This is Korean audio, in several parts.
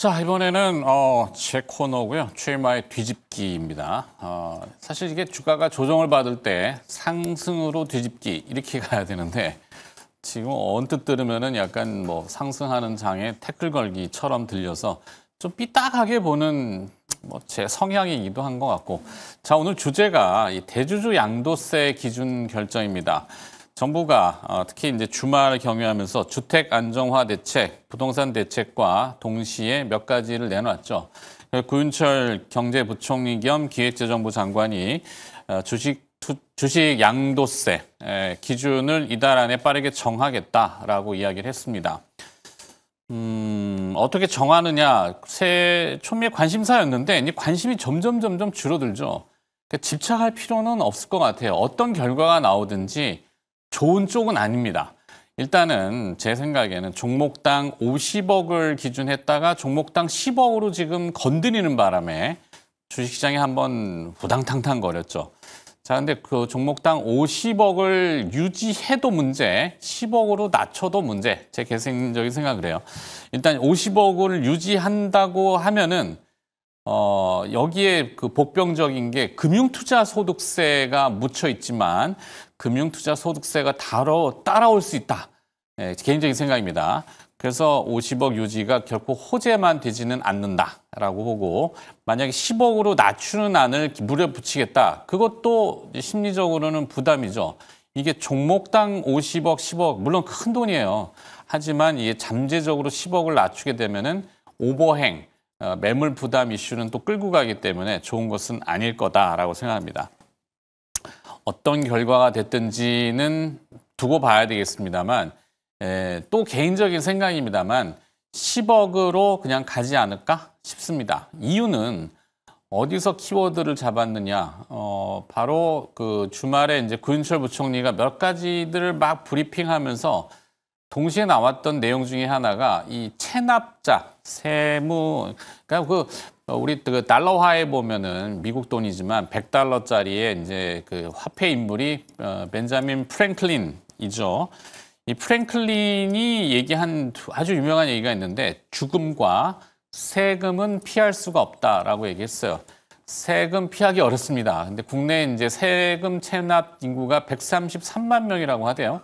자, 이번에는 제 코너고요. 최일마의 뒤집기입니다. 사실 이게 주가가 조정을 받을 때 상승으로 뒤집기 이렇게 가야 되는데 지금 언뜻 들으면은 약간 뭐 상승하는 장에 태클 걸기처럼 들려서 좀 삐딱하게 보는 뭐 제 성향이기도 한 것 같고. 자, 오늘 주제가 이 대주주 양도세 기준 결정입니다. 정부가 특히 이제 주말을 경유하면서 주택 안정화 대책, 부동산 대책과 동시에 몇 가지를 내놨죠. 구윤철 경제부총리 겸 기획재정부 장관이 주식 양도세 기준을 이달 안에 빠르게 정하겠다라고 이야기를 했습니다. 어떻게 정하느냐, 초미의 관심사였는데 이제 관심이 점점 줄어들죠. 그러니까 집착할 필요는 없을 것 같아요. 어떤 결과가 나오든지 좋은 쪽은 아닙니다. 일단은 제 생각에는 종목당 50억을 기준했다가 종목당 10억으로 지금 건드리는 바람에 주식시장이 한번 부당탕탕 거렸죠. 자, 근데 그 종목당 50억을 유지해도 문제, 10억으로 낮춰도 문제. 제 개인적인 생각을 해요. 일단 50억을 유지한다고 하면은 여기에 그 복병적인 게 금융투자소득세가 묻혀 있지만 금융투자소득세가 따라올 수 있다. 개인적인 생각입니다. 그래서 50억 유지가 결코 호재만 되지는 않는다라고 보고 만약에 10억으로 낮추는 안을 물어붙이겠다. 그것도 심리적으로는 부담이죠. 이게 종목당 50억, 10억 물론 큰 돈이에요. 하지만 이게 잠재적으로 10억을 낮추게 되면은 오버행, 매물 부담 이슈는 또 끌고 가기 때문에 좋은 것은 아닐 거다라고 생각합니다. 어떤 결과가 됐든지는 두고 봐야 되겠습니다만 또 개인적인 생각입니다만 10억으로 그냥 가지 않을까 싶습니다. 이유는 어디서 키워드를 잡았느냐. 바로 그 주말에 이제 구윤철 부총리가 몇 가지들을 막 브리핑하면서 동시에 나왔던 내용 중에 하나가 이 체납자, 세무, 그러니까 우리 그 달러화에 보면은 미국 돈이지만 100달러짜리의 이제 그 화폐 인물이 벤자민 프랭클린이죠. 이 프랭클린이 얘기한 아주 유명한 얘기가 있는데 죽음과 세금은 피할 수가 없다라고 얘기했어요. 세금 피하기 어렵습니다. 근데 국내 이제 세금 체납 인구가 133만 명이라고 하대요.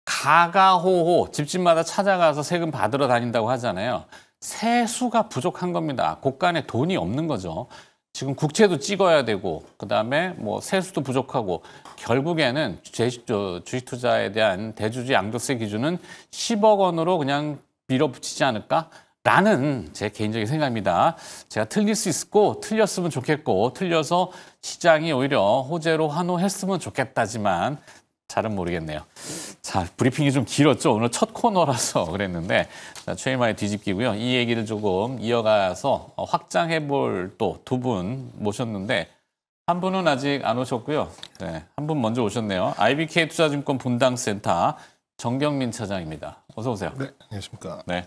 가가호호 집집마다 찾아가서 세금 받으러 다닌다고 하잖아요. 세수가 부족한 겁니다. 곳간에 돈이 없는 거죠. 지금 국채도 찍어야 되고 그다음에 뭐 세수도 부족하고 결국에는 주식 투자에 대한 대주주 양도세 기준은 10억 원으로 그냥 밀어붙이지 않을까라는 제 개인적인 생각입니다. 제가 틀릴 수 있고 틀렸으면 좋겠고 틀려서 시장이 오히려 호재로 환호했으면 좋겠다지만 잘은 모르겠네요. 자, 브리핑이 좀 길었죠. 오늘 첫 코너라서 그랬는데 최일마의 뒤집기고요. 이 얘기를 조금 이어가서 확장해 볼 또 두 분 모셨는데 한 분은 아직 안 오셨고요. 네, 한 분 먼저 오셨네요. IBK 투자증권 분당센터 정경민 차장입니다. 어서 오세요. 네, 안녕하십니까. 네,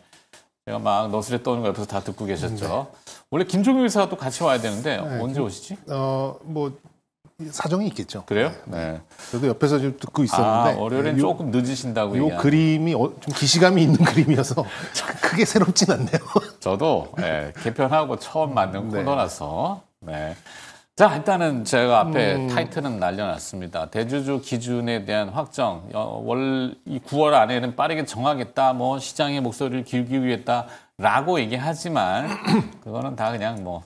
제가 막 너스레 떠는 거 옆에서 다 듣고 계셨죠. 네. 원래 김종규 의사가 또 같이 와야 되는데 네, 언제 오시지? 뭐 사정이 있겠죠. 그래요? 네. 저도 옆에서 좀 듣고 있었는데 월요일엔 조금 늦으신다고 요 그림이 좀 기시감이 있는 그림이어서 크게 새롭진 않네요. 저도 개편하고 처음 만든 코너라서. 네. 자, 일단은 제가 앞에 타이틀은 날려놨습니다. 대주주 기준에 대한 확정. 이 9월 안에는 빠르게 정하겠다. 뭐 시장의 목소리를 기울이겠다라고 얘기하지만 그거는 다 그냥 뭐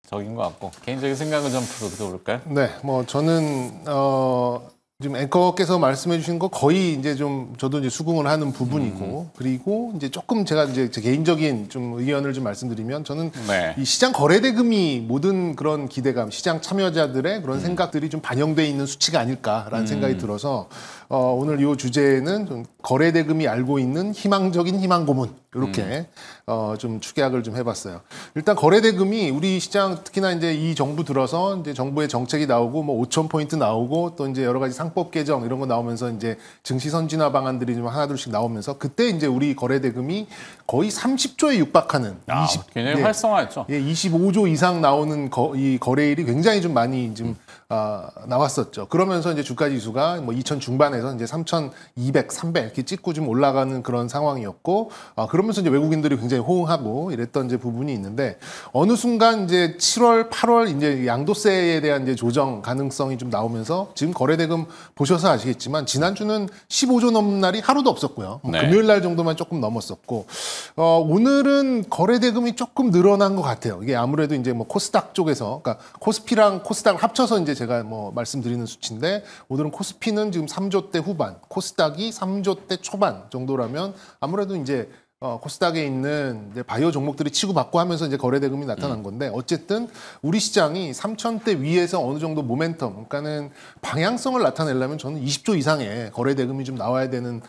적인 것 같고 개인적인 생각을 좀 들어볼까요? 네, 뭐 저는 지금 앵커께서 말씀해주신 거 거의 이제 좀 저도 이제 수긍을 하는 부분이고 그리고 이제 조금 제가 이제 제 개인적인 좀 의견을 좀 말씀드리면 저는 이 시장 거래대금이 모든 그런 기대감, 시장 참여자들의 그런 생각들이 좀 반영돼 있는 수치가 아닐까라는 생각이 들어서 오늘 이 주제는 좀 거래대금이 알고 있는 희망적인 희망 고문 이렇게 좀 축약을 좀 해봤어요. 일단 거래대금이 우리 시장 특히나 이제 이 정부 들어서 이제 정부의 정책이 나오고 뭐 5,000포인트 나오고 또 이제 여러 가지 상법 개정 이런 거 나오면서 이제 증시 선진화 방안들이 좀 하나둘씩 나오면서 그때 이제 우리 거래대금이 거의 30조에 육박하는 굉장히 활성화했죠. 예, 25조 이상 나오는 이 거래일이 굉장히 좀 많이 좀 나왔었죠. 그러면서 이제 주가 지수가 뭐 2,000 중반에서 이제 3,200, 300 이렇게 찍고 좀 올라가는 그런 상황이었고, 그러면서 이제 외국인들이 굉장히 호응하고 이랬던 이제 부분이 있는데, 어느 순간 이제 7월, 8월 이제 양도세에 대한 이제 조정 가능성이 좀 나오면서 지금 거래대금 보셔서 아시겠지만 지난주는 15조 넘는 날이 하루도 없었고요. 네. 금요일 날 정도만 조금 넘었었고, 오늘은 거래대금이 조금 늘어난 것 같아요. 이게 아무래도 이제 뭐 코스닥 쪽에서, 그러니까 코스피랑 코스닥을 합쳐서 이제 제가 뭐 말씀드리는 수치인데, 오늘은 코스피는 지금 3조대 후반, 코스닥이 3조대 초반 정도라면 아무래도 이제 코스닥에 있는 이제 바이오 종목들이 치고받고 하면서 이제 거래대금이 나타난 건데, 어쨌든 우리 시장이 3,000대 위에서 어느 정도 모멘텀, 그러니까는 방향성을 나타내려면 저는 20조 이상의 거래대금이 좀 나와야 되는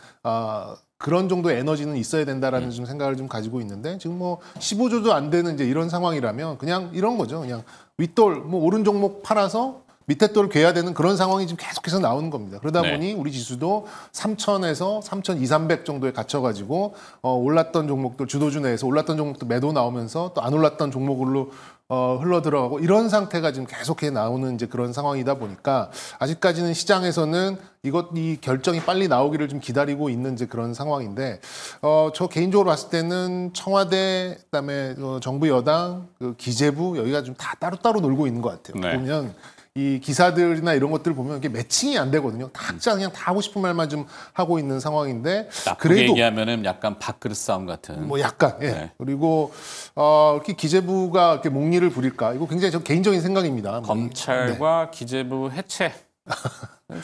그런 정도의 에너지는 있어야 된다라는 좀 생각을 좀 가지고 있는데, 지금 뭐 15조도 안 되는 이제 이런 상황이라면 그냥 이런 거죠. 그냥 윗돌 뭐 오른 종목 팔아서 밑에 돌을 괴야 되는 그런 상황이 지금 계속해서 나오는 겁니다. 그러다 네. 보니 우리 지수도 3,000에서 3,200, 300 정도에 갇혀가지고 올랐던 종목들, 주도주 내에서 올랐던 종목들 매도 나오면서 또 안 올랐던 종목으로 흘러 들어가고 이런 상태가 지금 계속해 나오는 이제 그런 상황이다 보니까, 아직까지는 시장에서는 이 결정이 빨리 나오기를 좀 기다리고 있는 이제 그런 상황인데, 저 개인적으로 봤을 때는 청와대, 그다음에 정부 여당, 그 기재부 여기가 좀 다 따로따로 놀고 있는 것 같아요. 네. 보면 이 기사들이나 이런 것들 보면 이게 매칭이 안 되거든요. 각자 그냥 다 하고 싶은 말만 좀 하고 있는 상황인데, 나쁘게 그래도 얘기하면은 약간 밥그릇 싸움 같은. 뭐 약간 예. 네. 그리고 이렇게 기재부가 이렇게 목리를 부릴까? 이거 굉장히 저 개인적인 생각입니다. 검찰과 기재부 해체.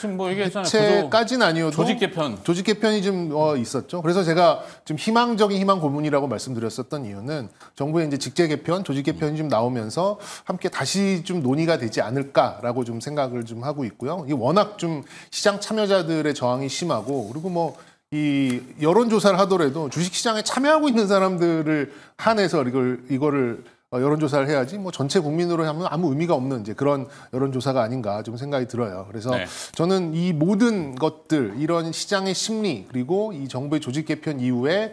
지금 뭐 이게 있잖아요. 해체까지는 아니어도 조직 개편. 조직 개편이 좀 있었죠. 그래서 제가 좀 희망적인 희망 고문이라고 말씀드렸었던 이유는, 정부의 이제 직제 개편, 조직 개편이 좀 나오면서 함께 다시 좀 논의가 되지 않을까라고 좀 생각을 좀 하고 있고요. 이게 워낙 좀 시장 참여자들의 저항이 심하고, 그리고 뭐 이 여론조사를 하더라도 주식시장에 참여하고 있는 사람들을 한해서 이거를 여론조사를 해야지 뭐 전체 국민으로 하면 아무 의미가 없는 이제 그런 여론조사가 아닌가 좀 생각이 들어요. 그래서 네. 저는 이 모든 것들, 이런 시장의 심리, 그리고 이 정부의 조직 개편 이후에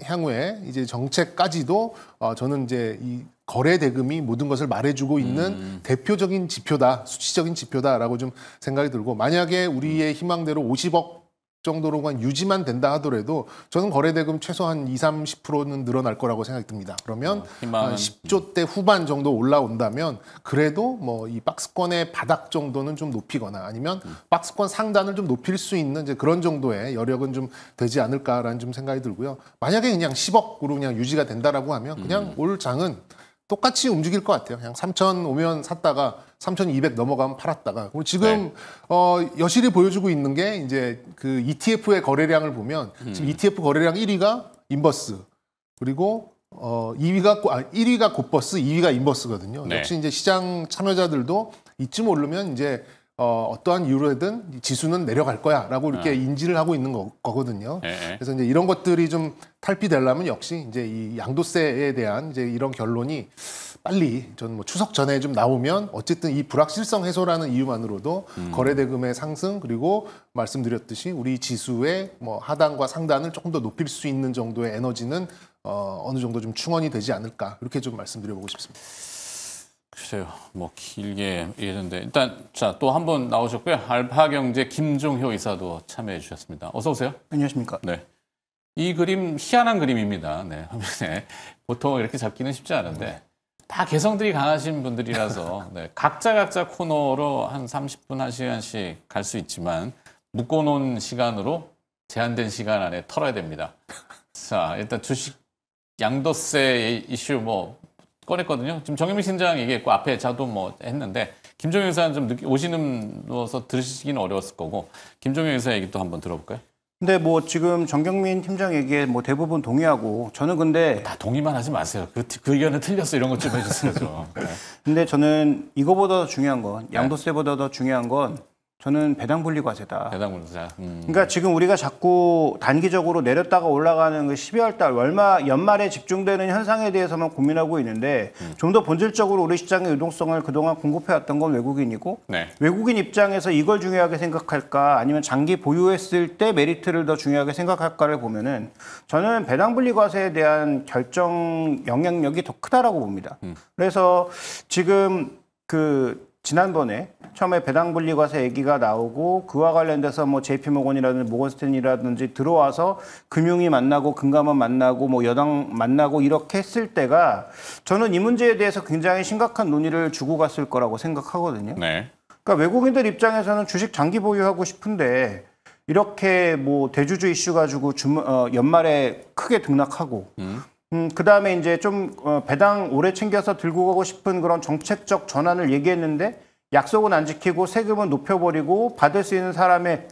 향후에 이제 정책까지도 저는 이제 이 거래 대금이 모든 것을 말해주고 있는 대표적인 지표다, 수치적인 지표다라고 좀 생각이 들고, 만약에 우리의 희망대로 50억 정도로만 유지만 된다 하더라도 저는 거래대금 최소한 20-30%는 늘어날 거라고 생각이 듭니다. 그러면 희망은 10조대 후반 정도 올라온다면 그래도 뭐 이 박스권의 바닥 정도는 좀 높이거나 아니면 박스권 상단을 좀 높일 수 있는 이제 그런 정도의 여력은 좀 되지 않을까라는 좀 생각이 들고요. 만약에 그냥 10억으로 그냥 유지가 된다라고 하면 그냥 올 장은 똑같이 움직일 것 같아요. 그냥 3,000 오면 샀다가 3,200 넘어가면 팔았다가. 그리고 지금 여실히 보여주고 있는 게 이제 그 ETF의 거래량을 보면 지금 ETF 거래량 1위가 인버스, 그리고 1위가 곧버스, 2위가 인버스거든요. 네. 역시 이제 시장 참여자들도 이쯤 오르면 이제 어떠한 이유로든 지수는 내려갈 거야라고 이렇게 인지를 하고 있는 거거든요. 네. 그래서 이제 이런 것들이 좀 탈피되려면 역시 이제 이 양도세에 대한 이제 이런 결론이 빨리, 저는 뭐 추석 전에 좀 나오면 어쨌든 이 불확실성 해소라는 이유만으로도 거래대금의 상승, 그리고 말씀드렸듯이 우리 지수의 뭐 하단과 상단을 조금 더 높일 수 있는 정도의 에너지는 어느 정도 좀 충원이 되지 않을까, 이렇게 좀 말씀드려보고 싶습니다. 글쎄요, 뭐 길게 얘기했는데 일단 자 또 한 번 나오셨고요. 알파경제 김종효 이사도 참여해 주셨습니다. 어서 오세요. 안녕하십니까. 네, 이 그림 희한한 그림입니다. 네, 화면에 보통 이렇게 잡기는 쉽지 않은데 다 개성들이 강하신 분들이라서 네, 각자 코너로 한 30분, 1시간씩 갈 수 있지만 묶어놓은 시간으로 제한된 시간 안에 털어야 됩니다. 자, 일단 주식 양도세 이슈 뭐 꺼냈거든요. 지금 정영민 신장 얘기했고 앞에 저도 뭐 했는데 김종효 의사는 좀 오시는 누워서 들으시기는 어려웠을 거고 김종효 의사 얘기 또 한번 들어볼까요? 근데 뭐 지금 정경민 팀장 얘기에 뭐 대부분 동의하고, 저는 근데 다 동의만 하지 마세요. 그 의견은 틀렸어 이런 것 좀 해주세요. 네. 근데 저는 이거보다 더 중요한 건, 양도세보다 더 중요한 건 저는 배당분리과세다. 배당분리자. 그러니까 지금 우리가 자꾸 단기적으로 내렸다가 올라가는 그 12월 달 연말에 집중되는 현상에 대해서만 고민하고 있는데, 좀 더 본질적으로 우리 시장의 유동성을 그동안 공급해왔던 건 외국인이고, 네. 외국인 입장에서 이걸 중요하게 생각할까 아니면 장기 보유했을 때 메리트를 더 중요하게 생각할까를 보면은 저는 배당분리과세에 대한 결정 영향력이 더 크다라고 봅니다. 그래서 지금 지난번에 처음에 배당 분리 과세 얘기가 나오고 그와 관련돼서 뭐 JP모건이라든지 모건스탠리라든지 들어와서 금융위 만나고 금감원 만나고 뭐 여당 만나고 이렇게 했을 때가 저는 이 문제에 대해서 굉장히 심각한 논의를 주고 갔을 거라고 생각하거든요. 네. 그러니까 외국인들 입장에서는 주식 장기 보유하고 싶은데 이렇게 뭐 대주주 이슈 가지고 연말에 크게 등락하고 그다음에 이제 좀 배당 오래 챙겨서 들고 가고 싶은 그런 정책적 전환을 얘기했는데 약속은 안 지키고 세금은 높여버리고 받을 수 있는 사람의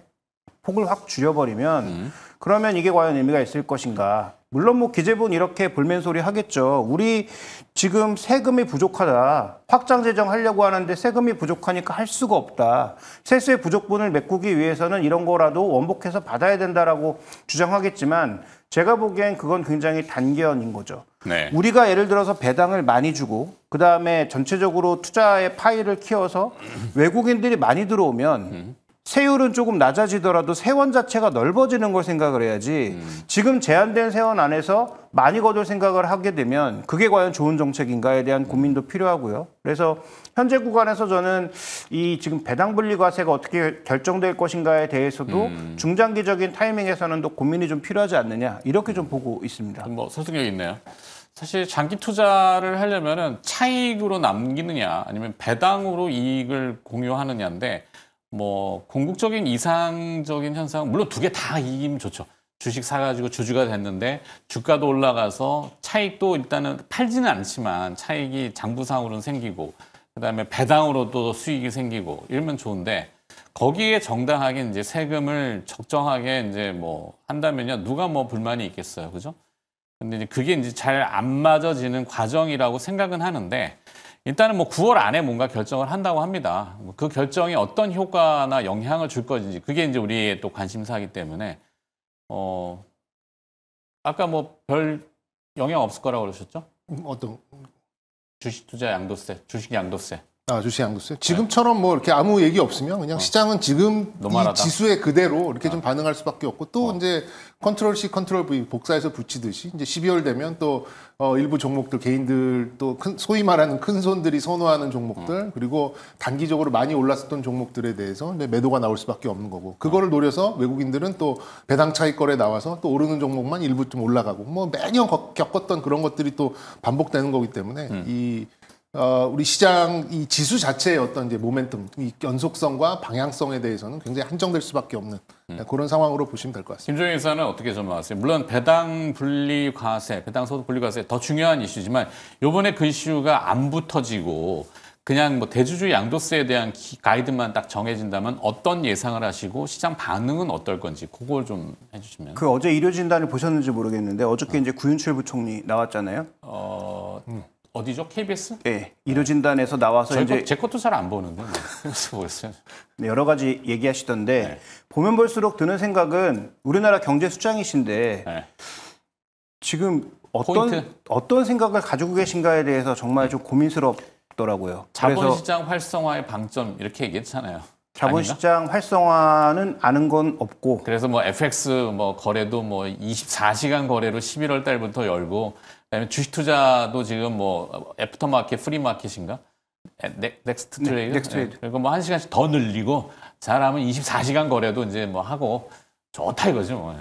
폭을 확 줄여버리면 그러면 이게 과연 의미가 있을 것인가. 물론 뭐 기재부는 이렇게 볼멘소리 하겠죠. 우리 지금 세금이 부족하다. 확장 재정하려고 하는데 세금이 부족하니까 할 수가 없다. 세수의 부족분을 메꾸기 위해서는 이런 거라도 원복해서 받아야 된다라고 주장하겠지만 제가 보기엔 그건 굉장히 단견인 거죠. 네. 우리가 예를 들어서 배당을 많이 주고 그다음에 전체적으로 투자의 파이를 키워서 외국인들이 많이 들어오면 세율은 조금 낮아지더라도 세원 자체가 넓어지는 걸 생각을 해야지 지금 제한된 세원 안에서 많이 거둘 생각을 하게 되면 그게 과연 좋은 정책인가에 대한 고민도 필요하고요. 그래서 현재 구간에서 저는 이 지금 배당 분리 과세가 어떻게 결정될 것인가에 대해서도 중장기적인 타이밍에서는 또 고민이 좀 필요하지 않느냐 이렇게 좀 보고 있습니다. 뭐 설득력 있네요. 사실 장기 투자를 하려면은 차익으로 남기느냐 아니면 배당으로 이익을 공유하느냐인데 뭐 궁극적인 이상적인 현상은 물론 두 개 다 이기면 좋죠. 주식 사가지고 주주가 됐는데 주가도 올라가서 차익도 일단은 팔지는 않지만 차익이 장부상으로는 생기고 그다음에 배당으로도 수익이 생기고 이러면 좋은데 거기에 정당하게 이제 세금을 적정하게 이제 뭐 한다면요 누가 뭐 불만이 있겠어요, 그죠? 근데 이제 그게 이제 잘 안 맞아지는 과정이라고 생각은 하는데. 일단은 뭐 9월 안에 뭔가 결정을 한다고 합니다. 그 결정이 어떤 효과나 영향을 줄 것인지 그게 이제 우리의 또 관심사이기 때문에 아까 뭐 별 영향 없을 거라고 그러셨죠? 어떤 주식 투자 양도세, 주식 양도세. 주식 양도세. 지금처럼 뭐 이렇게 아무 얘기 없으면 그냥 시장은 지금 노멀하다. 이 지수에 그대로 이렇게 좀 반응할 수밖에 없고 또 이제 컨트롤 C, 컨트롤 V 복사해서 붙이듯이 이제 12월 되면 또 일부 종목들 개인들 또 소위 말하는 큰 손들이 선호하는 종목들 그리고 단기적으로 많이 올랐었던 종목들에 대해서 이제 매도가 나올 수밖에 없는 거고 그거를 노려서 외국인들은 또 배당 차익 거래 나와서 또 오르는 종목만 일부 좀 올라가고 뭐 매년 겪었던 그런 것들이 또 반복되는 거기 때문에 우리 시장 이 지수 자체의 어떤 이제 모멘텀, 이 연속성과 방향성에 대해서는 굉장히 한정될 수밖에 없는 그런 상황으로 보시면 될 것 같습니다. 김종인 의사는 어떻게 전망하세요? 물론 배당 분리 과세, 배당 소득 분리 과세 더 중요한 이슈지만 이번에 그 이슈가 안 붙어지고 그냥 뭐 대주주 양도세에 대한 가이드만 딱 정해진다면 어떤 예상을 하시고 시장 반응은 어떨 건지 그걸 좀 해주시면. 그 어제 일요진단을 보셨는지 모르겠는데 어저께 이제 구윤철 부총리 나왔잖아요. 어디죠? KBS? 네, 일요진단에서 나와서 이제 제 것도 잘 안 보는데 모르겠어요. 네, 여러 가지 얘기하시던데 네. 보면 볼수록 드는 생각은 우리나라 경제 수장이신데 네. 지금 포인트? 어떤 생각을 가지고 계신가에 대해서 정말 좀 고민스럽더라고요. 자본시장 활성화의 방점 이렇게 얘기했잖아요. 자본시장 활성화는 아는 건 없고 그래서 뭐 FX 뭐 거래도 뭐 24시간 거래로 11월 달부터 열고 그다음에 주식 투자도 지금 뭐 애프터마켓 프리마켓인가? 넥스트 트레이드. 넥스트 트레이드. 그리고 뭐 1시간씩 더 늘리고 잘하면 24시간 거래도 이제 뭐 하고 좋다 이거죠. 뭐.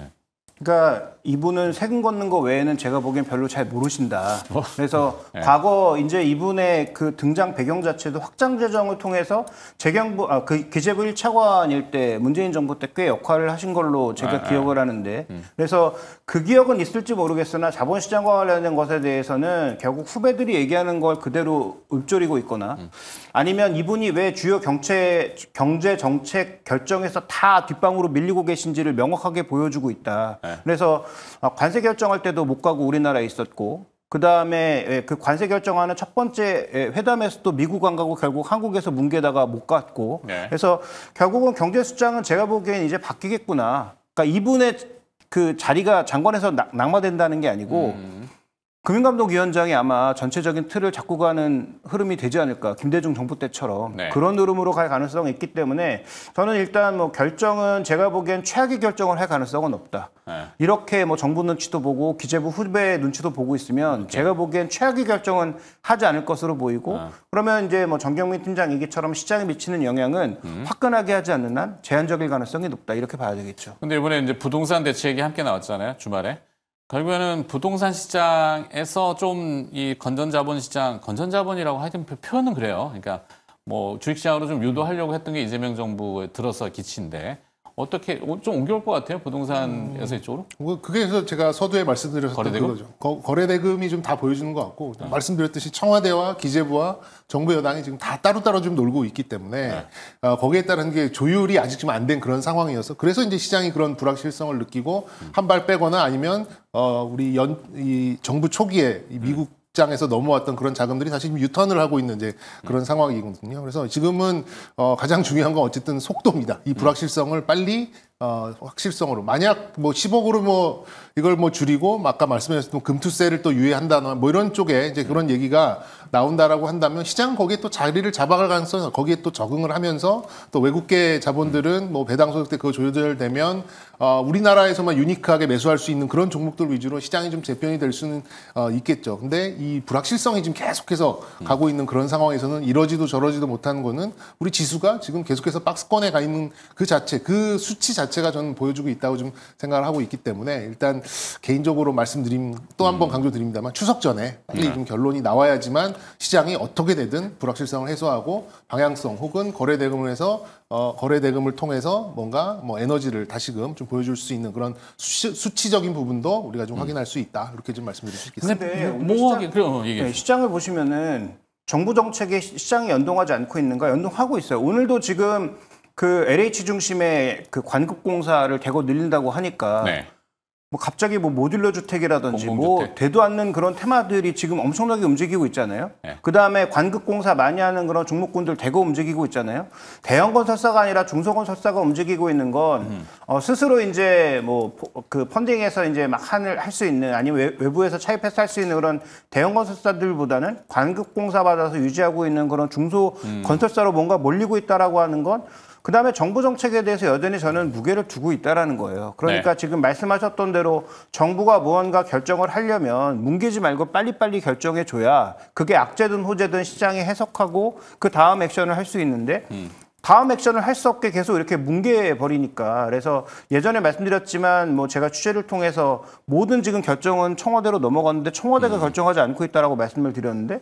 그러니까 이분은 세금 걷는 거 외에는 제가 보기엔 별로 잘 모르신다. 그래서 네. 과거 이제 이분의 그 등장 배경 자체도 확장 재정을 통해서 그 기재부 1차관일 때 문재인 정부 때 꽤 역할을 하신 걸로 제가 기억을 하는데 그래서 그 기억은 있을지 모르겠으나 자본시장과 관련된 것에 대해서는 결국 후배들이 얘기하는 걸 그대로 읊조리고 있거나 아니면 이분이 왜 주요 경제 정책 결정에서 다 뒷방으로 밀리고 계신지를 명확하게 보여주고 있다. 그래서 관세 결정할 때도 못 가고 우리나라에 있었고 그다음에 그 관세 결정하는 첫 번째 회담에서도 미국 안 가고 결국 한국에서 뭉개다가 못 갔고 네. 그래서 결국은 경제수장은 제가 보기엔 이제 바뀌겠구나. 그러니까 이분의 그 자리가 장관에서 낙마된다는 게 아니고 금융감독위원장이 아마 전체적인 틀을 잡고 가는 흐름이 되지 않을까. 김대중 정부 때처럼 네. 그런 흐름으로 갈 가능성이 있기 때문에 저는 일단 뭐 결정은 제가 보기엔 최악의 결정을 할 가능성은 없다. 네. 이렇게 뭐 정부 눈치도 보고 기재부 후배 눈치도 보고 있으면 제가 보기엔 최악의 결정은 하지 않을 것으로 보이고 그러면 이제 뭐 정경민 팀장 얘기처럼 시장에 미치는 영향은 화끈하게 하지 않는 한 제한적일 가능성이 높다. 이렇게 봐야 되겠죠. 근데 이번에 이제 부동산 대책이 함께 나왔잖아요. 주말에. 결국에는 부동산 시장에서 좀 이 건전자본 시장, 건전자본이라고 하여튼 표현은 그래요. 그러니까 뭐 주식시장으로 좀 유도하려고 했던 게 이재명 정부에 들어서 기치인데 어떻게 좀 옮겨올 것 같아요? 부동산에서 이쪽으로? 그게 그래서 제가 서두에 말씀드렸었던 거래대금? 그거죠. 거래대금이 좀 다 보여주는 것 같고 말씀드렸듯이 청와대와 기재부와 정부 여당이 지금 다 따로따로 좀 놀고 있기 때문에 거기에 따른 게 조율이 아직 좀 안 된 그런 상황이어서 그래서 이제 시장이 그런 불확실성을 느끼고 한 발 빼거나 아니면 이 정부 초기에 이 미국 장에서 넘어왔던 그런 자금들이 다시 유턴을 하고 있는 이제 그런 상황이거든요. 그래서 지금은 가장 중요한 건 어쨌든 속도입니다. 이 불확실성을 빨리 확실성으로 만약 뭐 10억으로 뭐 이걸 뭐 줄이고 아까 말씀하셨던 금투세를 또 유예한다나 뭐 이런 쪽에 이제 그런 얘기가 나온다라고 한다면 시장 거기에 또 자리를 잡아갈 가능성이 거기에 또 적응을 하면서 또 외국계 자본들은 뭐 배당 소득 때 그거 조절되면 우리나라에서만 유니크하게 매수할 수 있는 그런 종목들 위주로 시장이 좀 재편이 될 수는 있겠죠. 근데 이 불확실성이 지금 계속해서 가고 있는 그런 상황에서는 이러지도 저러지도 못하는 거는 우리 지수가 지금 계속해서 박스권에 가 있는 그 자체, 그 수치 자체가 저는 보여주고 있다고 좀 생각을 하고 있기 때문에 일단 개인적으로 또 한 번 강조드립니다만 추석 전에 빨리 좀 결론이 나와야지만 시장이 어떻게 되든 불확실성을 해소하고 방향성 혹은 거래대금을 통해서 뭔가 뭐 에너지를 다시금 좀 보여줄 수 있는 그런 수치적인 부분도 우리가 좀 확인할 수 있다. 이렇게 좀 말씀드릴 수 있겠습니다. 근데 뭐 시장을 보시면은 정부 정책에 시장이 연동하지 않고 있는가? 연동하고 있어요. 오늘도 지금 그 LH 중심의 그 관급공사를 대거 늘린다고 하니까 네. 뭐 갑자기 뭐 모듈러 주택이라든지 뭐 공공주택. 되도 않는 그런 테마들이 지금 엄청나게 움직이고 있잖아요. 네. 그다음에 관급공사 많이 하는 그런 종목군들 대거 움직이고 있잖아요. 대형 건설사가 아니라 중소건설사가 움직이고 있는 건 스스로 이제 뭐 그 펀딩에서 이제 막 할 수 있는 아니면 외부에서 차입해서 할 수 있는 그런 대형 건설사들보다는 관급공사 받아서 유지하고 있는 그런 중소 건설사로 뭔가 몰리고 있다라고 하는 건 그다음에 정부 정책에 대해서 여전히 저는 무게를 두고 있다라는 거예요. 그러니까 네. 지금 말씀하셨던 대로 정부가 무언가 결정을 하려면 뭉개지 말고 빨리빨리 결정해 줘야 그게 악재든 호재든 시장이 해석하고 그 다음 액션을 할 수 있는데 다음 액션을 할 수 없게 계속 이렇게 뭉개버리니까 그래서 예전에 말씀드렸지만 뭐 제가 취재를 통해서 모든 지금 결정은 청와대로 넘어갔는데 청와대가 결정하지 않고 있다라고 말씀을 드렸는데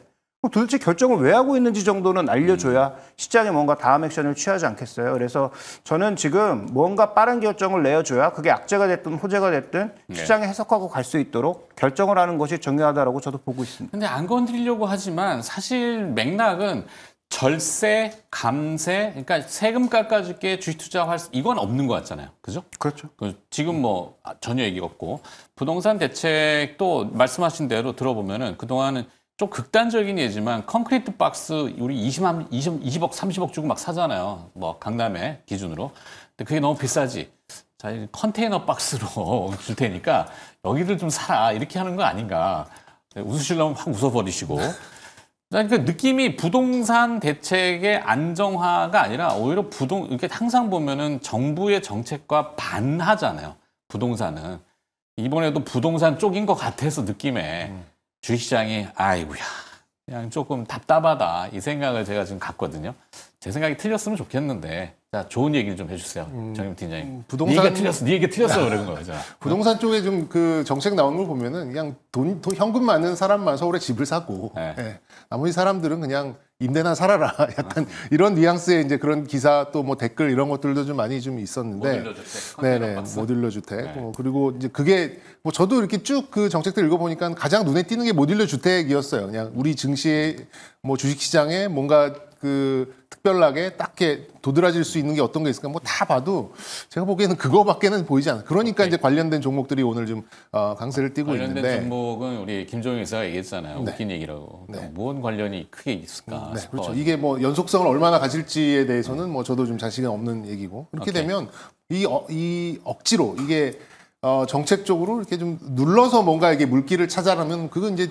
도대체 결정을 왜 하고 있는지 정도는 알려줘야 시장에 뭔가 다음 액션을 취하지 않겠어요. 그래서 저는 지금 뭔가 빠른 결정을 내어줘야 그게 악재가 됐든 호재가 됐든 시장에 해석하고 갈 수 있도록 결정을 하는 것이 중요하다고 저도 보고 있습니다. 근데 안 건드리려고 하지만 사실 맥락은 절세, 감세, 그러니까 세금 깎아줄게 주식 투자할 수 이건 없는 것 같잖아요. 그죠? 그렇죠. 지금 뭐 전혀 얘기가 없고 부동산 대책도 말씀하신 대로 들어보면은 그동안은 좀 극단적인 예지만 콘크리트 박스 우리 20억, 30억 주고 막 사잖아요. 뭐 강남에 기준으로. 근데 그게 너무 비싸지. 자, 컨테이너 박스로 줄 테니까 여기를 좀 사라. 이렇게 하는 거 아닌가. 웃으시려면 확 웃어버리시고. 그러니까 느낌이 부동산 대책의 안정화가 아니라 오히려 이렇게 항상 보면은 정부의 정책과 반하잖아요. 부동산은. 이번에도 부동산 쪽인 것 같아서 느낌에. 주식시장이 아이고야 그냥 조금 답답하다 이 생각을 제가 지금 갖거든요. 제 생각이 틀렸으면 좋겠는데 자 좋은 얘기를 좀 해주세요. 정임 팀장님. 네 얘기가 틀렸어 그런 거죠. 부동산 쪽에 좀 그 정책 나오는 걸 보면은 그냥 돈 현금 많은 사람만 서울에 집을 사고 예. 나머지 사람들은 그냥 임대나 살아라 약간 이런 뉘앙스의 이제 그런 기사 또 뭐 댓글 이런 것들도 좀 많이 좀 있었는데 모듈러 주택, 네네 모듈러 주택 그리고 이제 그게 뭐 저도 이렇게 쭉 그 정책들 읽어보니까 가장 눈에 띄는 게 모듈러 주택이었어요. 그냥 우리 증시에 뭐 주식시장에 뭔가 그 특별하게 딱게 도드라질 수 있는 게 어떤 게 있을까? 뭐 다 봐도 제가 보기에는 그거밖에는 보이지 않아요. 그러니까 이제 관련된 종목들이 오늘 좀 강세를 띠고 관련된 있는데 종목은 우리 김종인 의사가 얘기했잖아요. 웃긴 얘기라고. 뭔 관련이 크게 있을까? 네, 그렇죠. 이게 뭐 연속성을 얼마나 가질지에 대해서는 뭐 저도 좀 자신이 없는 얘기고 그렇게 되면 이 억지로 이게 정책적으로 이렇게 좀 눌러서 뭔가 이게 물기를 찾아라면 그건 이제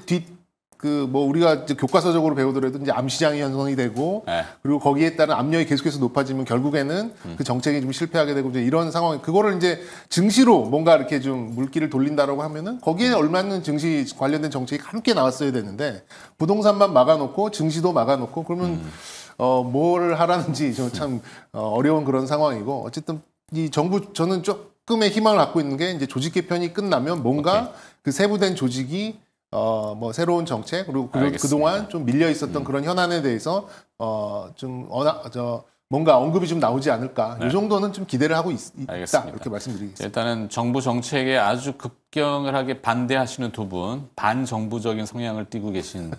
우리가 이제 교과서적으로 배우더라도 이제 암시장이 형성이 되고 네. 그리고 거기에 따른 압력이 계속해서 높아지면 결국에는 그 정책이 좀 실패하게 되고 이제 이런 상황 그거를 이제 증시로 뭔가 이렇게 좀 물기를 돌린다라고 하면은 거기에 얼마나 증시 관련된 정책이 함께 나왔어야 되는데 부동산만 막아놓고 증시도 막아놓고 그러면 뭘 하라는지 참 어려운 그런 상황이고 어쨌든 이 정부 저는 조금의 희망을 갖고 있는 게 이제 조직 개편이 끝나면 뭔가 그 세부된 조직이 뭐 새로운 정책 그리고 그동안 좀 밀려 있었던 그런 현안에 대해서 뭔가 언급이 좀 나오지 않을까. 이 정도는 좀 기대를 하고 있다. 이렇게 말씀드리겠습니다. 일단은 정부 정책에 아주 급경을 하게 반대하시는 두 분, 반정부적인 성향을 띠고 계신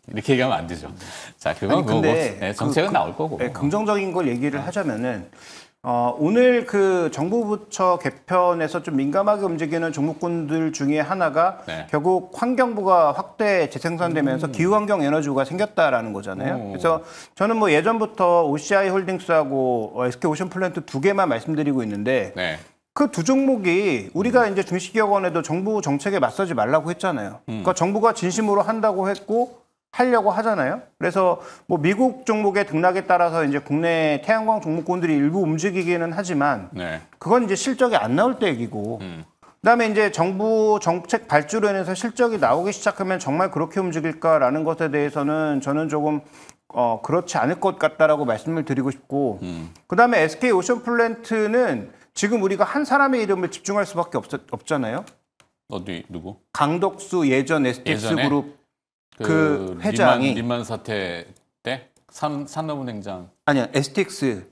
이렇게 얘기하면 안 되죠. 자, 그건 그거고 네, 정책은 나올 거고. 네, 긍정적인 걸 얘기를 하자면은 오늘 그 정부 부처 개편에서 좀 민감하게 움직이는 종목군들 중에 하나가 결국 환경부가 확대 재생산되면서 기후환경 에너지부가 생겼다라는 거잖아요. 그래서 저는 뭐 예전부터 OCI 홀딩스하고 SK오션플랜트 두 개만 말씀드리고 있는데 그 두 종목이 우리가 이제 중시기업원에도 정부 정책에 맞서지 말라고 했잖아요. 그러니까 정부가 진심으로 한다고 했고 하려고 하잖아요. 그래서 뭐 미국 종목의 등락에 따라서 이제 국내 태양광 종목군들이 일부 움직이기는 하지만 그건 이제 실적이 안 나올 때 얘기고 그다음에 이제 정부 정책 발주로 인해서 실적이 나오기 시작하면 정말 그렇게 움직일까라는 것에 대해서는 저는 조금 그렇지 않을 것 같다라고 말씀을 드리고 싶고 그다음에 SK오션플랜트는 지금 우리가 한 사람의 이름을 집중할 수밖에 없잖아요. 누구? 강덕수 예전 STX 그룹 그 회장이 리만 사태 때 산업은행장 아니야 STX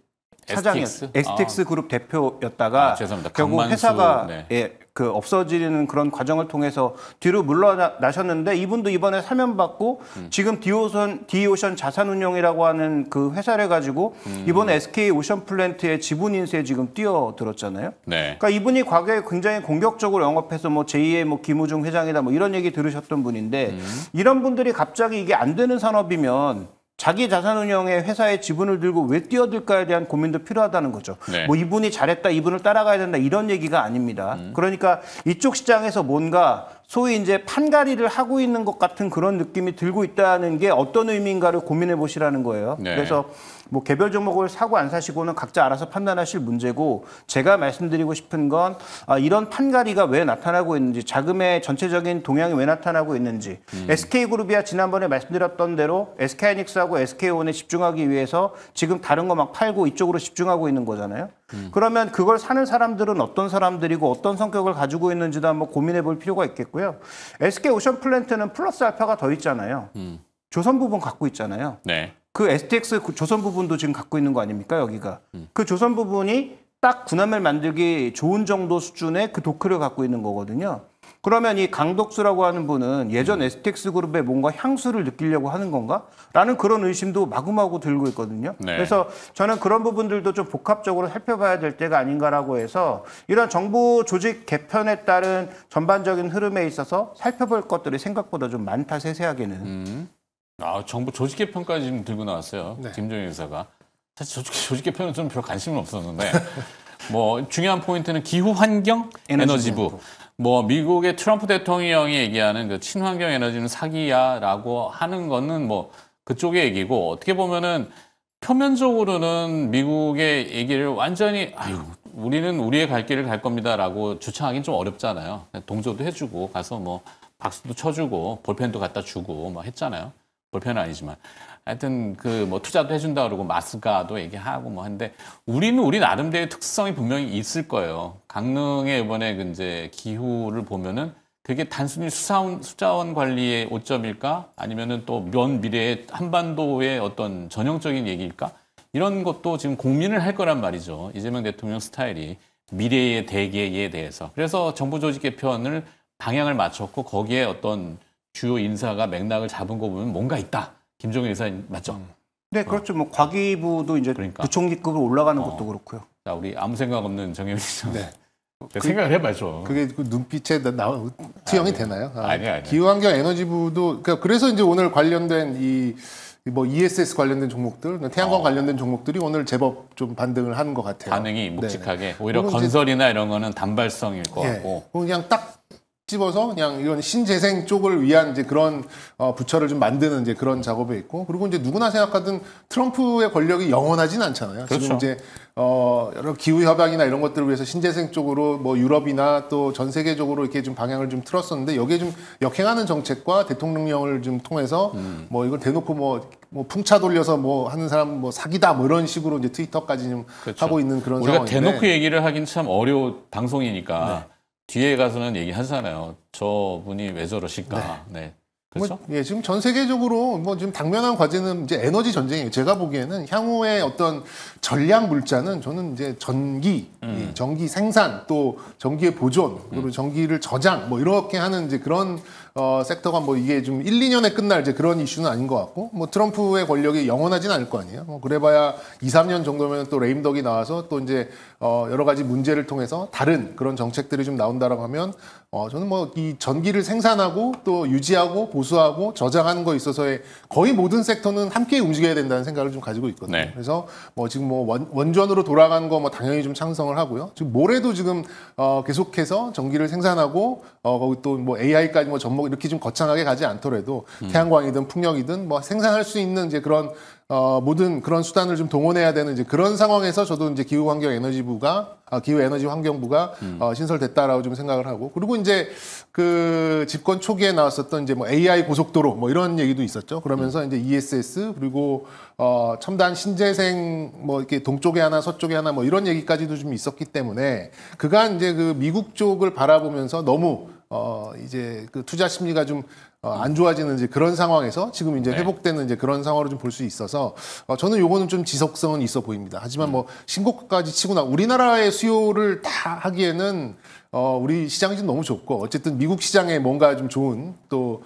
사장이었어요. STX 그룹 대표였다가 죄송합니다. 결국 회사가 그 없어지는 그런 과정을 통해서 뒤로 물러나셨는데 이분도 이번에 사면받고 지금 디오션 자산운용이라고 하는 그 회사를 가지고 이번에 SK오션플랜트의 지분 인수에 지금 뛰어들었잖아요. 그러니까 이분이 과거에 굉장히 공격적으로 영업해서 뭐 제2의 뭐 김우중 회장이다 뭐 이런 얘기 들으셨던 분인데 이런 분들이 갑자기 이게 안 되는 산업이면 자기 자산운용의 회사의 지분을 들고 왜 뛰어들까에 대한 고민도 필요하다는 거죠. 뭐 이분이 잘했다, 이분을 따라가야 된다 이런 얘기가 아닙니다. 그러니까 이쪽 시장에서 뭔가 소위 이제 판가리를 하고 있는 것 같은 그런 느낌이 들고 있다는 게 어떤 의미인가를 고민해 보시라는 거예요. 그래서 뭐 개별 종목을 사고 안 사시고는 각자 알아서 판단하실 문제고 제가 말씀드리고 싶은 건 이런 판가리가 왜 나타나고 있는지 자금의 전체적인 동향이 왜 나타나고 있는지 SK그룹이야 지난번에 말씀드렸던 대로 SK하이닉스하고 SK온에 집중하기 위해서 지금 다른 거 막 팔고 이쪽으로 집중하고 있는 거잖아요. 그러면 그걸 사는 사람들은 어떤 사람들이고 어떤 성격을 가지고 있는지도 한번 고민해 볼 필요가 있겠고요. SK오션플랜트는 플러스 알파가 더 있잖아요. 조선 부분 갖고 있잖아요. 그 STX 조선 부분도 지금 갖고 있는 거 아닙니까, 여기가? 그 조선 부분이 딱 군함을 만들기 좋은 정도 수준의 그 도크를 갖고 있는 거거든요. 그러면 이 강덕수라고 하는 분은 예전 STX 그룹의 뭔가 향수를 느끼려고 하는 건가? 라는 그런 의심도 마구마구 들고 있거든요. 그래서 저는 그런 부분들도 좀 복합적으로 살펴봐야 될 때가 아닌가라고 해서 이런 정부 조직 개편에 따른 전반적인 흐름에 있어서 살펴볼 것들이 생각보다 좀 많다, 세세하게는. 정부 조직 개편까지 지금 들고 나왔어요. 김종인 의사가. 사실 조직 개편은 좀 별 관심은 없었는데 뭐 중요한 포인트는 기후 환경 에너지부. 뭐 미국의 트럼프 대통령이 얘기하는 그 친환경 에너지는 사기야라고 하는 거는 뭐 그쪽의 얘기고 어떻게 보면은 표면적으로는 미국의 얘기를 완전히 우리는 우리의 갈 길을 갈 겁니다라고 주창하기는 좀 어렵잖아요. 동조도 해주고 가서 뭐 박수도 쳐주고 볼펜도 갖다 주고 뭐 했잖아요. 볼펜은 아니지만 하여튼 그 뭐 투자도 해준다 그러고 마스가도 얘기하고 뭐 했는데 우리는 우리 나름대로의 특성이 분명히 있을 거예요. 강릉의 이번에 그 이제 기후를 보면은 그게 단순히 수자원 관리의 오점일까 아니면은 또 먼 미래의 한반도의 어떤 전형적인 얘기일까 이런 것도 지금 고민을 할 거란 말이죠. 이재명 대통령 스타일이 미래의 대계에 대해서. 그래서 정부 조직 개편을 방향을 맞췄고 거기에 어떤 주요 인사가 맥락을 잡은 거 보면 뭔가 있다. 김종인 의사님 맞죠? 네, 그렇죠. 뭐 과기부도 이제 부총리급으로 올라가는 것도 그렇고요. 자, 우리 아무 생각 없는 정혜민 씨. 생각을 해봐야죠. 그게 그 눈빛에 투영이 되나요? 아니. 기후환경 에너지부도 그래서 이제 오늘 관련된 이 뭐 ESS 관련된 종목들, 태양광 관련된 종목들이 오늘 제법 좀 반등을 하는 것 같아요. 반응이 묵직하게. 네네. 오히려 건설이나 이런 거는 단발성일 것 같고. 그냥 딱 집어서 그냥 이건 신재생 쪽을 위한 이제 그런 부처를 좀 만드는 이제 그런 작업에 있고, 그리고 이제 누구나 생각하든 트럼프의 권력이 영원하진 않잖아요. 그렇죠. 지금 이제 여러 기후 협약이나 이런 것들을 위해서 신재생 쪽으로 뭐 유럽이나 또 전 세계적으로 이렇게 좀 방향을 좀 틀었었는데, 여기에 좀 역행하는 정책과 대통령령을 좀 통해서 뭐 이걸 대놓고 뭐 풍차 돌려서 뭐 하는 사람 뭐 사기다 뭐 이런 식으로 이제 트위터까지 좀 그렇죠. 하고 있는 그런 우리가 상황인데, 대놓고 얘기를 하긴 참 방송이니까 뒤에 가서는 얘기하잖아요. 저분이 왜 저러실까. 네. 그렇죠? 뭐, 지금 전 세계적으로 뭐 지금 당면한 과제는 이제 에너지 전쟁이에요. 제가 보기에는 향후의 어떤 전략 물자는 저는 이제 전기, 전기 생산, 또 전기의 보존, 그리고 전기를 저장, 뭐 이렇게 하는 이제 그런 섹터가 뭐 이게 좀 1, 2년에 끝날 이제 그런 이슈는 아닌 것 같고, 뭐 트럼프의 권력이 영원하진 않을 거 아니에요. 뭐 그래봐야 2, 3년 정도면 또 레임덕이 나와서 또 이제 여러 가지 문제를 통해서 다른 그런 정책들이 좀 나온다라고 하면 저는 뭐 이 전기를 생산하고 또 유지하고 보수하고 저장하는 거에 있어서의 거의 모든 섹터는 함께 움직여야 된다는 생각을 좀 가지고 있거든요. 네. 그래서 뭐 지금 뭐 원전으로 돌아가는 거 뭐 당연히 좀 찬성을 하고요. 지금 모레도 지금 계속해서 전기를 생산하고 거기 또 뭐 AI까지 뭐 접목 이렇게 좀 거창하게 가지 않더라도 태양광이든 풍력이든 뭐 생산할 수 있는 이제 그런 모든 그런 수단을 좀 동원해야 되는 이제 그런 상황에서 저도 이제 기후에너지환경부가 신설됐다라고 좀 생각을 하고, 그리고 이제 그 집권 초기에 나왔었던 이제 뭐 AI 고속도로 뭐 이런 얘기도 있었죠. 그러면서 이제 ESS 그리고 첨단 신재생 뭐 이렇게 동쪽에 하나 서쪽에 하나 뭐 이런 얘기까지도 좀 있었기 때문에 그간 이제 그 미국 쪽을 바라보면서 너무 이제 그 투자 심리가 좀 안 좋아지는 이제 그런 상황에서 지금 이제 회복되는 이제 그런 상황으로 좀 볼 수 있어서 저는 요거는 좀 지속성은 있어 보입니다. 하지만 뭐 신고가까지 치고나 우리나라의 수요를 다 하기에는 우리 시장이 좀 너무 좁고, 어쨌든 미국 시장에 뭔가 좀 좋은 또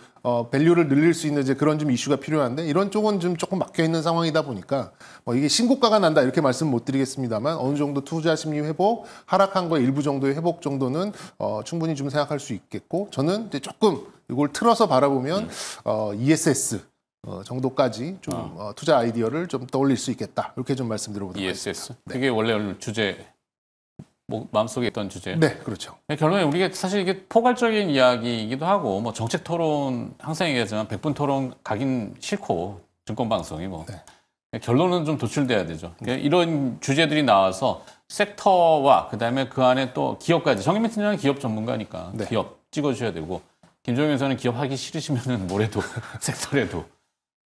밸류를 늘릴 수 있는 이제 그런 좀 이슈가 필요한데, 이런 쪽은 좀 조금 막혀 있는 상황이다 보니까 이게 신고가가 난다 이렇게 말씀 못 드리겠습니다만, 어느 정도 투자 심리 회복, 하락한 거의 일부 정도의 회복 정도는 충분히 좀 생각할 수 있겠고, 저는 이제 조금 이걸 틀어서 바라보면 ESS 정도까지 좀 투자 아이디어를 좀 떠올릴 수 있겠다, 이렇게 좀 말씀드려보도록 하겠습니다. ESS. 그게 원래 오늘 주제, 뭐 마음속에 있던 주제. 네, 그렇죠. 결론에 우리가 사실 이게 포괄적인 이야기이기도 하고, 뭐 정책 토론 항상 얘기하지만 100분 토론 가긴 싫고, 증권 방송이 뭐 결론은 좀 도출돼야 되죠. 그러니까 이런 주제들이 나와서 섹터와 그다음에 그 안에 또 기업까지, 정의민 팀장은 기업 전문가니까 기업 찍어주셔야 되고, 김종인 의사는 기업 하기 싫으시면은 뭐래도 섹터래도.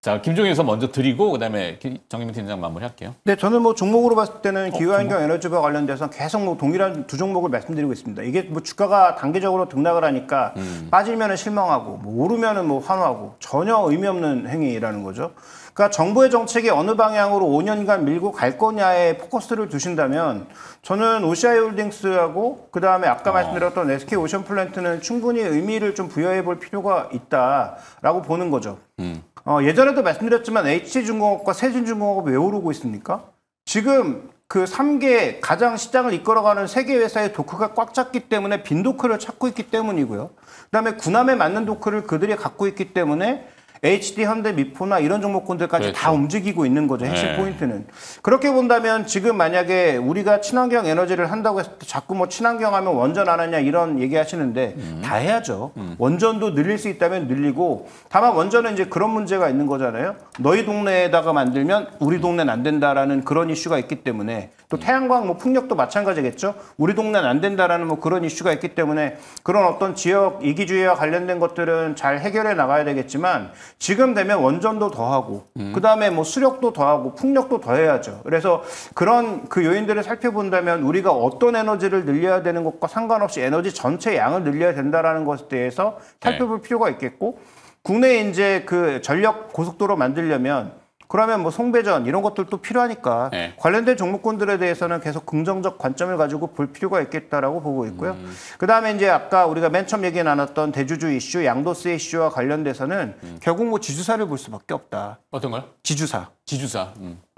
자, 김종인 의사 먼저 드리고 그다음에 정의민 팀장 마무리할게요. 네, 저는 뭐 종목으로 봤을 때는 기후환경 에너지와 관련돼서 계속 뭐 동일한 두 종목을 말씀드리고 있습니다. 이게 뭐 주가가 단기적으로 등락을 하니까 빠지면은 실망하고, 뭐 오르면은 뭐 환호하고, 전혀 의미 없는 행위라는 거죠. 그러니까 정부의 정책이 어느 방향으로 5년간 밀고 갈 거냐에 포커스를 두신다면, 저는 OCI홀딩스하고 그다음에 아까 말씀드렸던 SK 오션플랜트는 충분히 의미를 좀 부여해 볼 필요가 있다라고 보는 거죠. 예전에도 말씀드렸지만 HC중공업과 세진중공업이 왜 오르고 있습니까? 지금 그 3개 가장 시장을 이끌어가는 3개 회사의 도크가 꽉 찼기 때문에 빈 도크를 찾고 있기 때문이고요. 그다음에 군함에 맞는 도크를 그들이 갖고 있기 때문에 HD, 현대, 미포나 이런 종목군들까지 그렇죠. 다 움직이고 있는 거죠. 핵심 포인트는. 그렇게 본다면 지금 만약에 우리가 친환경 에너지를 한다고 했을 때 자꾸 뭐 친환경 하면 원전 안 하냐 이런 얘기 하시는데 다 해야죠. 원전도 늘릴 수 있다면 늘리고, 다만 원전은 이제 그런 문제가 있는 거잖아요. 너희 동네에다가 만들면 우리 동네는 안 된다라는 그런 이슈가 있기 때문에, 또 태양광, 뭐 풍력도 마찬가지겠죠. 우리 동네는 안 된다라는 뭐 그런 이슈가 있기 때문에 그런 어떤 지역 이기주의와 관련된 것들은 잘 해결해 나가야 되겠지만, 지금 되면 원전도 더하고 그다음에 뭐 수력도 더하고 풍력도 더해야죠. 그래서 그런 그 요인들을 살펴본다면 우리가 어떤 에너지를 늘려야 되는 것과 상관없이 에너지 전체 양을 늘려야 된다라는 것에 대해서 살펴볼 필요가 있겠고, 국내에 이제 그 전력 고속도로 만들려면 그러면 뭐 송배전 이런 것들도 필요하니까 관련된 종목군들에 대해서는 계속 긍정적 관점을 가지고 볼 필요가 있겠다라고 보고 있고요. 그다음에 이제 아까 우리가 맨 처음 얘기 나눴던 대주주 이슈, 양도세 이슈와 관련돼서는 결국 뭐 지주사를 볼 수밖에 없다. 어떤 거요? 지주사. 지주사.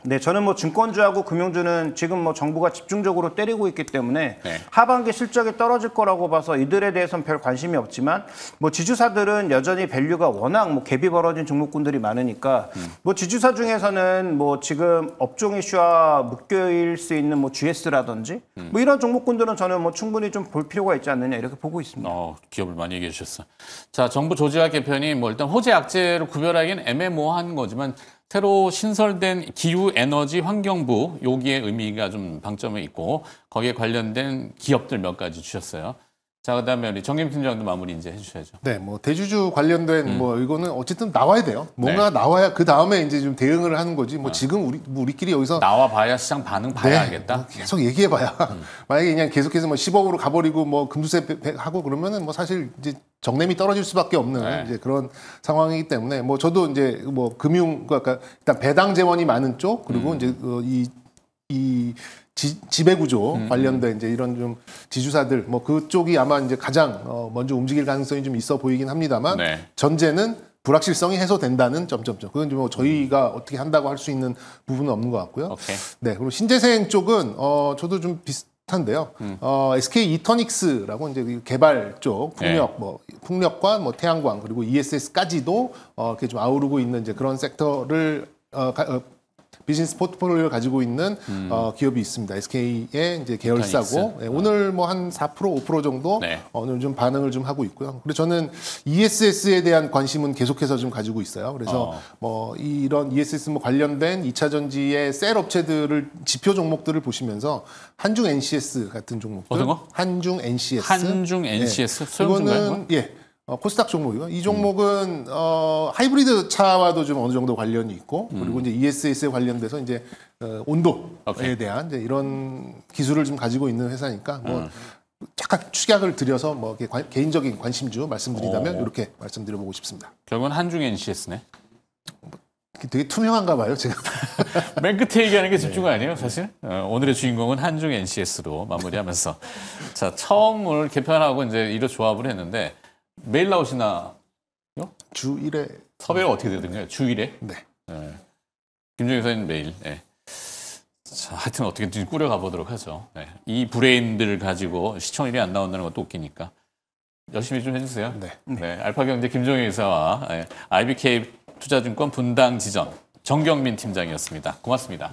네, 저는 뭐 증권주하고 금융주는 지금 뭐 정부가 집중적으로 때리고 있기 때문에 네. 하반기 실적이 떨어질 거라고 봐서 이들에 대해서는 별 관심이 없지만 뭐 지주사들은 여전히 밸류가 워낙 뭐 갭이 벌어진 종목군들이 많으니까 뭐 지주사 중에서는 뭐 지금 업종 이슈와 묶여일 수 있는 뭐 GS라든지 뭐 이런 종목군들은 저는 뭐 충분히 좀 볼 필요가 있지 않느냐 이렇게 보고 있습니다. 기업을 많이 얘기해 주셨어. 자, 정부 조직학 개편이 뭐 일단 호재 악재로 구별하기는 애매모호한 거지만 새로 신설된 기후 에너지 환경부 여기에 의미가 좀 방점에 있고 거기에 관련된 기업들 몇 가지 주셨어요. 자, 그다음에 우리 정김 팀장도 마무리 이제 해주셔야죠. 네, 뭐 대주주 관련된 뭐 이거는 어쨌든 나와야 돼요. 뭔가 나와야 그 다음에 이제 좀 대응을 하는 거지. 뭐 지금 우리끼리 여기서 나와 봐야 시장 반응 봐야 알겠다. 뭐 계속 얘기해봐야 만약에 그냥 계속해서 뭐 10억으로 가버리고 뭐 금수세 하고 그러면은 뭐 사실 이제 정nem이 떨어질 수밖에 없는 이제 그런 상황이기 때문에 뭐 저도 이제 뭐 금융 그러니까 일단 배당 재원이 많은 쪽 그리고 이제 이 지배구조 관련된 이제 이런 좀 지주사들 뭐 그쪽이 아마 이제 가장 먼저 움직일 가능성이 좀 있어 보이긴 합니다만 전제는 불확실성이 해소된다는 점점점 그건 좀 뭐 저희가 어떻게 한다고 할 수 있는 부분은 없는 것 같고요. 오케이. 네 그리고 신재생 쪽은 저도 좀 비슷한데요. SK 이터닉스라고 이제 개발 쪽 풍력 뭐 풍력과 뭐 태양광 그리고 ESS까지도 이렇게 좀 아우르고 있는 이제 그런 섹터를 비즈니스 포트폴리오를 가지고 있는 기업이 있습니다. SK의 이제 계열사고 오늘 뭐 한 4% 5% 정도 오늘 좀 반응을 좀 하고 있고요. 그리고 저는 ESS에 대한 관심은 계속해서 좀 가지고 있어요. 그래서 뭐 이런 ESS 뭐 관련된 2차 전지의 셀 업체들을 지표 종목들을 보시면서 한중 NCS 같은 종목들. 어떤 거? 한중 NCS. 한중 NCS 소형주인가요? 코스닥 종목이고 이 종목은 하이브리드 차와도 좀 어느 정도 관련이 있고 그리고 이제 ESS에 관련돼서 이제 온도에 대한 이제 이런 기술을 좀 가지고 있는 회사니까 뭐 잠깐 축약을 드려서 뭐 개인적인 관심주 말씀드리자면 이렇게 말씀드려보고 싶습니다. 결국은 한중 NCS네. 되게 투명한가 봐요, 제가. 맨 끝에 얘기하는 게 집중 아니에요, 사실? 오늘의 주인공은 한중 NCS로 마무리하면서 자 처음 오늘 개편하고 이제 이로 조합을 했는데. 매일 나오시나요? 주 1회. 섭외가 어떻게 되던가요? 주 1회? 네. 김종인 선생님 매일. 자, 하여튼 어떻게든 꾸려가 보도록 하죠. 이 브레인들을 가지고 시청률이 안 나온다는 것도 웃기니까. 열심히 좀 해주세요. 네. 알파경제 김종인 이사와 IBK 투자증권 분당 지점 정경민 팀장이었습니다. 고맙습니다.